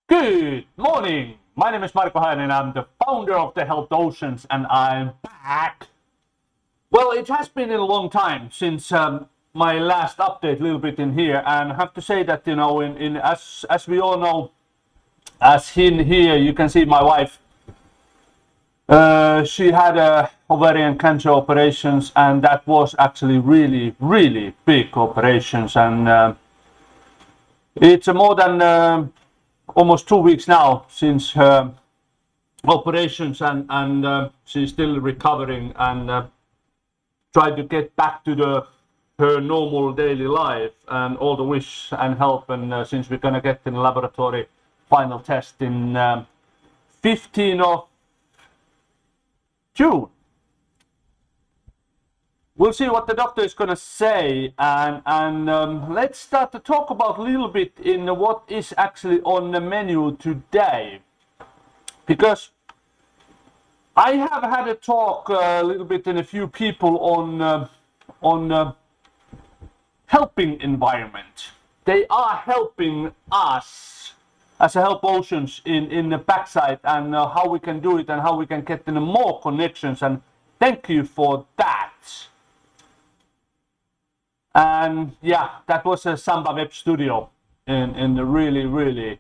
Good morning. My name is Marko Hainen. I'm the founder of the Helped Oceans, and I'm back. Well, it has been a long time since my last update, a little bit in here, and I have to say that as we all know, as in here you can see my wife. She had ovarian cancer operations, and that was actually really big operations, and it's more than almost 2 weeks now since her operations, and she's still recovering and trying to get back to her normal daily life, and all the wish and help. And since we're gonna get in the laboratory final test in 15th of June. We'll see what the doctor is going to say, and let's start to talk about a little bit in what is actually on the menu today, because I have had a talk a little bit in a few people on helping environment. They are helping us as a Help Oceans in the backside, and how we can do it and how we can get in more connections, and thank you for that. And yeah, that was a Samba Web Studio in the really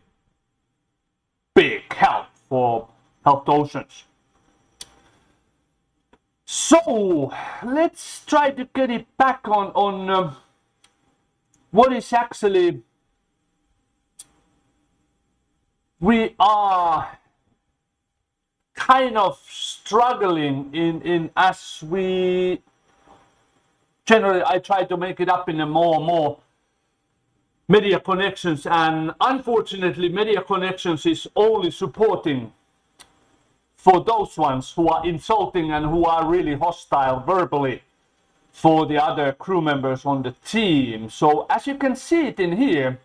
big help for Helped Oceans. So let's try to get it back on what is actually we are kind of struggling in as we generally, I try to make it up in a more and more media connections, and unfortunately media connections is only supporting for those ones who are insulting and who are really hostile verbally for the other crew members on the team. So as you can see it in here,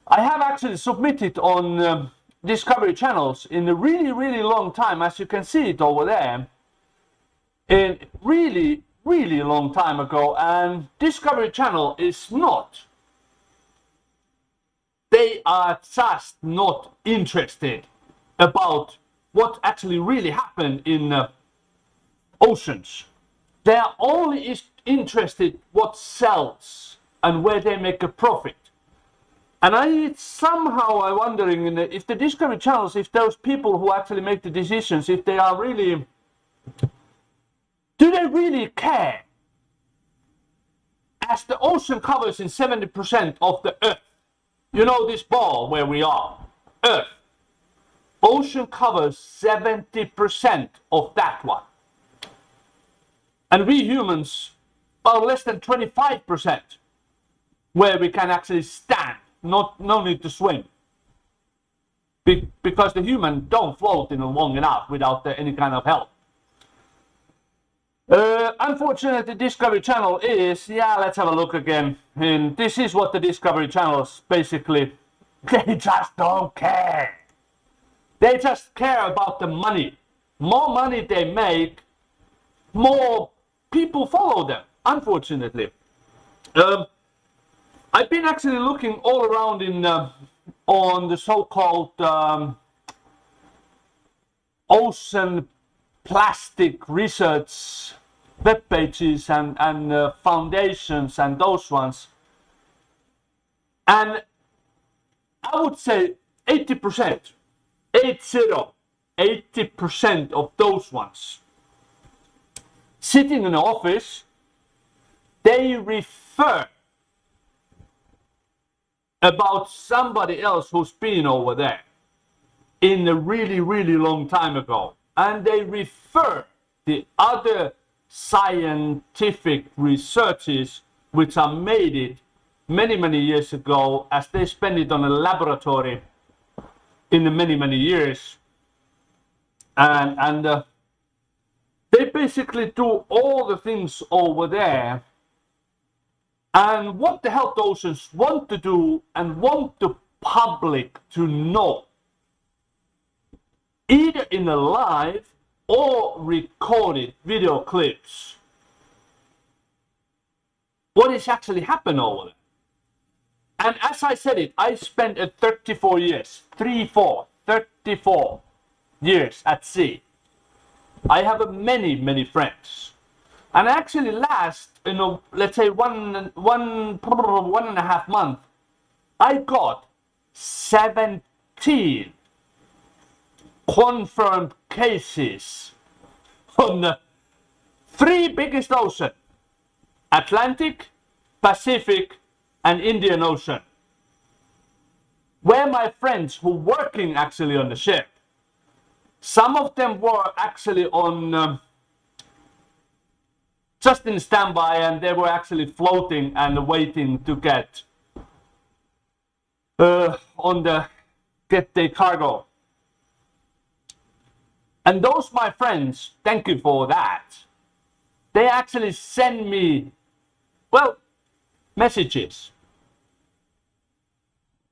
I have actually submitted on Discovery channels in a really long time, as you can see it over there, and really long time ago, and Discovery Channel is not. They are just not interested about what actually really happened in oceans. They are only interested what sells and where they make a profit. And I'm wondering if the Discovery Channels, if those people who actually make the decisions, if they are really, do they really care? As the ocean covers in 70% of the Earth, you know this ball where we are, Earth, ocean covers 70% of that one. And we humans are less than 25% where we can actually stand, no need to swim. Because the human don't float in long enough without any kind of help. Unfortunately, Discovery Channel is, let's have a look again. And this is what the Discovery Channels basically, they just don't care. They just care about the money. More money they make, more people follow them, unfortunately. I've been actually looking all around on the so-called ocean plastic research web pages and foundations and those ones, and I would say 80% of those ones sitting in the office, they refer about somebody else who's been over there in a really long time ago. And they refer the other scientific researches which are made it many years ago, as they spend it on a laboratory in the many years, and they basically do all the things over there. And what the Helped Oceans want to do and want the public to know, either in a live or recorded video clips, what is actually happening over there. And as I said it, I spent 34 years, 34 years at sea. I have many friends. And actually last, let's say one and a half month, I got 17 confirmed cases on the 3 biggest oceans, Atlantic, Pacific, and Indian Ocean, where my friends who were working actually on the ship, some of them were actually on just in standby, and they were actually floating and waiting to get get their cargo. And those my friends, thank you for that. They actually send me, well, messages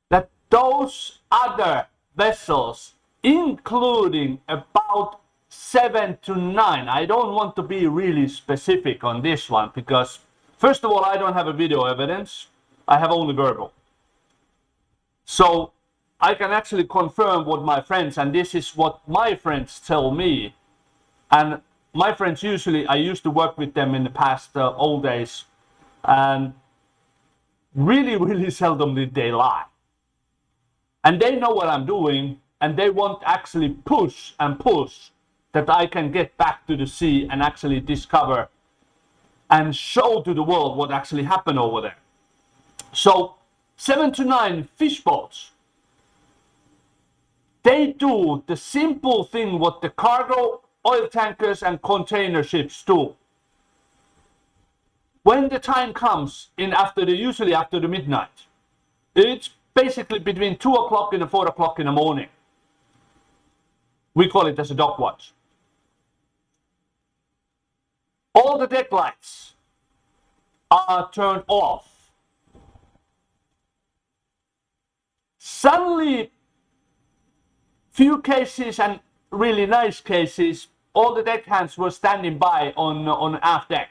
that those other vessels, including about 7 to 9, I don't want to be really specific on this one because first of all, I don't have a video evidence, I have only verbal. So I can actually confirm what my friends, and this is what my friends tell me. And my friends usually, I used to work with them in the past old days, and really seldom did they lie. And they know what I'm doing, and they want actually push and push that I can get back to the sea and actually discover and show to the world what actually happened over there. So 7 to 9 fish boats, they do the simple thing what the cargo, oil tankers and container ships do. When the time comes in usually after the midnight, it's basically between 2 o'clock and 4 o'clock in the morning. We call it as a dock watch. All the deck lights are turned off. Suddenly, few cases and really nice cases, all the deckhands were standing by on aft deck.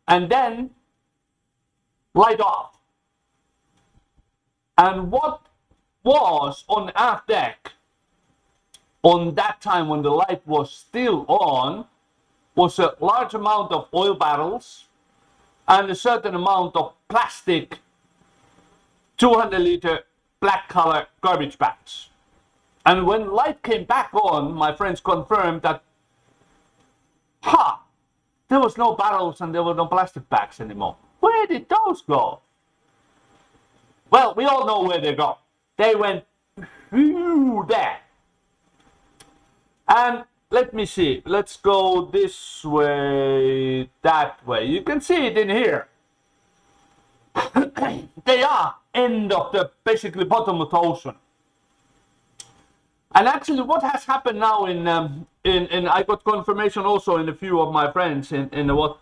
And then, light off. And what was on aft deck on that time when the light was still on was a large amount of oil barrels and a certain amount of plastic 200-liter black color garbage bags. And when light came back on, my friends confirmed that, there was no barrels and there were no plastic bags anymore. Where did those go? Well, we all know where they go. They went there. And let me see, let's go this way, that way. You can see it in here. They are end of the basically bottom of the ocean. And actually what has happened now in I got confirmation also in a few of my friends in what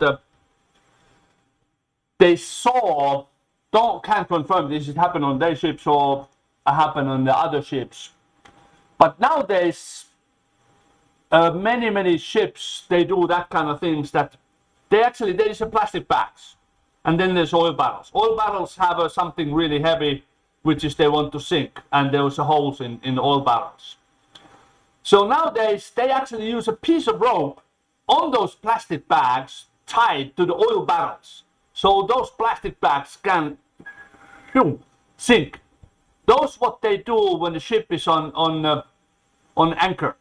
they saw, can't confirm this, it happened on their ships or happened on the other ships. But nowadays, many ships, they do that kind of things that there is a plastic bags. And then there's oil barrels. Oil barrels have something really heavy, which is they want to sink. And there's a holes in the oil barrels. So nowadays, they actually use a piece of rope on those plastic bags tied to the oil barrels. So those plastic bags can sink. Those what they do when the ship is on anchor.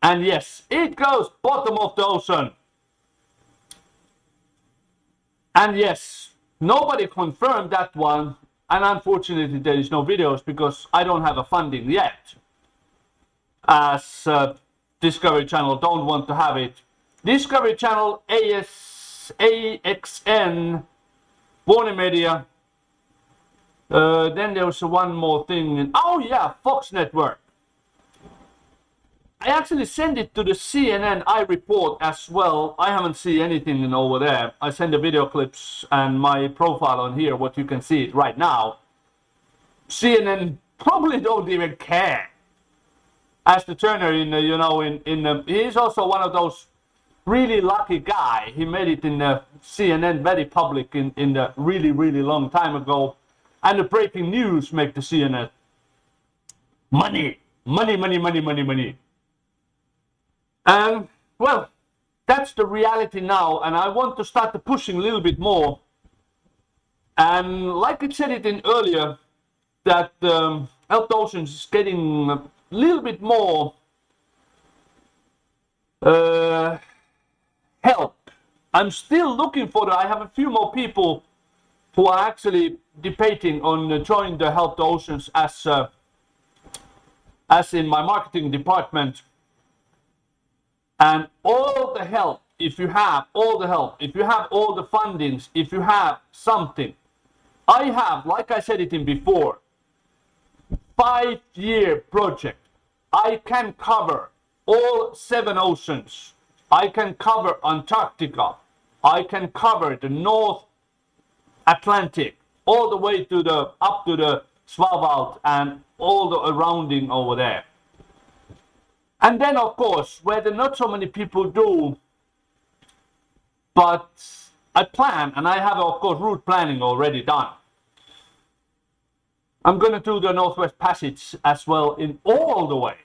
And yes, it goes bottom of the ocean. And yes, nobody confirmed that one. And unfortunately, there is no videos because I don't have a funding yet. As Discovery Channel don't want to have it. Discovery Channel, AXN, Warner Media. Then there's one more thing. Oh yeah, Fox Network. I actually sent it to the CNN iReport as well. I haven't seen anything over there. I send the video clips and my profile on here, what you can see it right now. CNN probably don't even care. As the Turner he's also one of those really lucky guy. He made it in the CNN very public in the really, really long time ago. And the breaking news make the CNN. Money, money, money, money, money, money. And well, that's the reality now. And I want to start pushing a little bit more. And like I said it in earlier, that Help the Oceans is getting a little bit more help. I'm still looking for I have a few more people who are actually debating on joining the Help the Oceans as in my marketing department. And all the help, if you have all the help, if you have all the fundings, if you have something, I have, like I said it in before, 5-year project. I can cover all 7 oceans. I can cover Antarctica. I can cover the North Atlantic, all the way to the up to the Svalbard and all the surrounding over there. And then of course, where there not so many people do, but I plan, and I have of course route planning already done. I'm going to do the Northwest Passage as well in all the way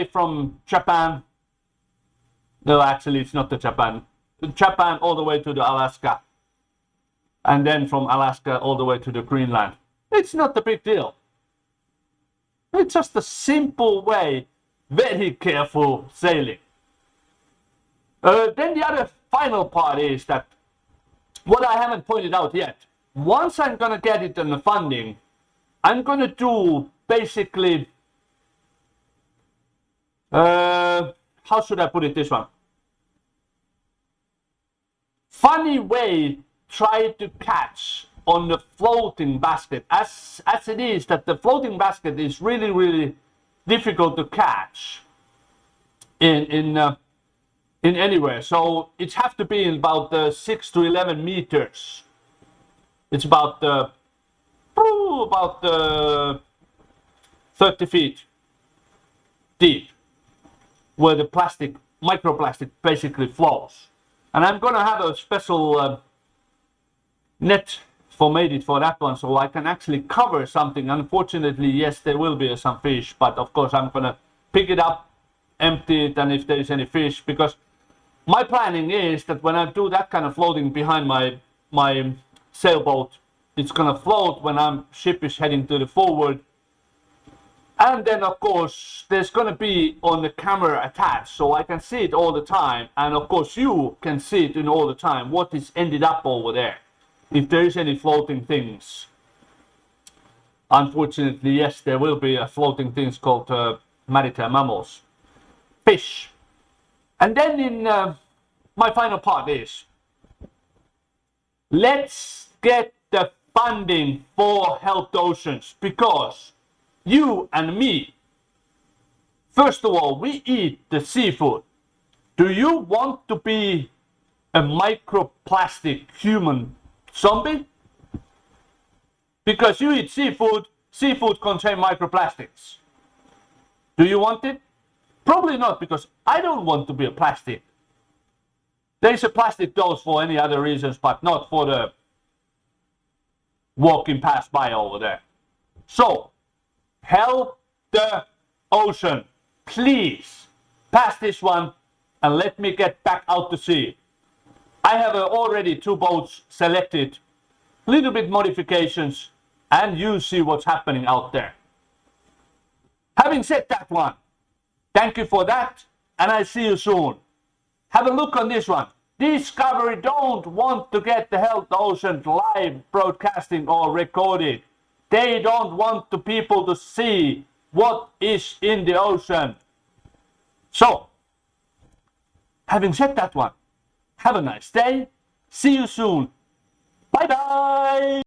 from Japan. No, actually it's not the Japan all the way to the Alaska, and then from Alaska all the way to the Greenland. It's not a big deal. It's just a simple way, very careful sailing. Then the other final part is that what I haven't pointed out yet. Once I'm gonna get it on the funding, I'm gonna do basically how should I put it this one? Funny way try to catch on the floating basket, as it is that the floating basket is really, really difficult to catch in anywhere. So it have to be in about 6 to 11 meters. It's about 30 feet deep, where the plastic, microplastic, basically flows. And I'm gonna have a special net made it for that one, so I can actually cover something. Unfortunately, yes, there will be some fish, but of course I'm gonna pick it up, empty it, and if there is any fish, because my planning is that when I do that kind of floating behind my sailboat, it's gonna float when ship is heading to the forward. And then of course there's gonna be on the camera attached, so I can see it all the time, and of course you can see it in all the time what is ended up over there, if there is any floating things. Unfortunately, yes, there will be floating things called maritime mammals, fish. And then in my final part is, let's get the funding for Help the Oceans, because you and me, first of all, we eat the seafood. Do you want to be a microplastic human zombie? Because you eat seafood, seafood contains microplastics. Do you want it? Probably not, because I don't want to be a plastic. There is a plastic dose for any other reasons, but not for the walking past by over there. So, Help the Ocean, please pass this one and let me get back out to sea. I have already 2 boats selected, little bit modifications, and you see what's happening out there. Having said that one, thank you for that, and I see you soon. Have a look on this one. Discovery don't want to get the Help the Ocean live broadcasting or recorded. They don't want the people to see what is in the ocean. So, having said that one, have a nice day. See you soon. Bye bye.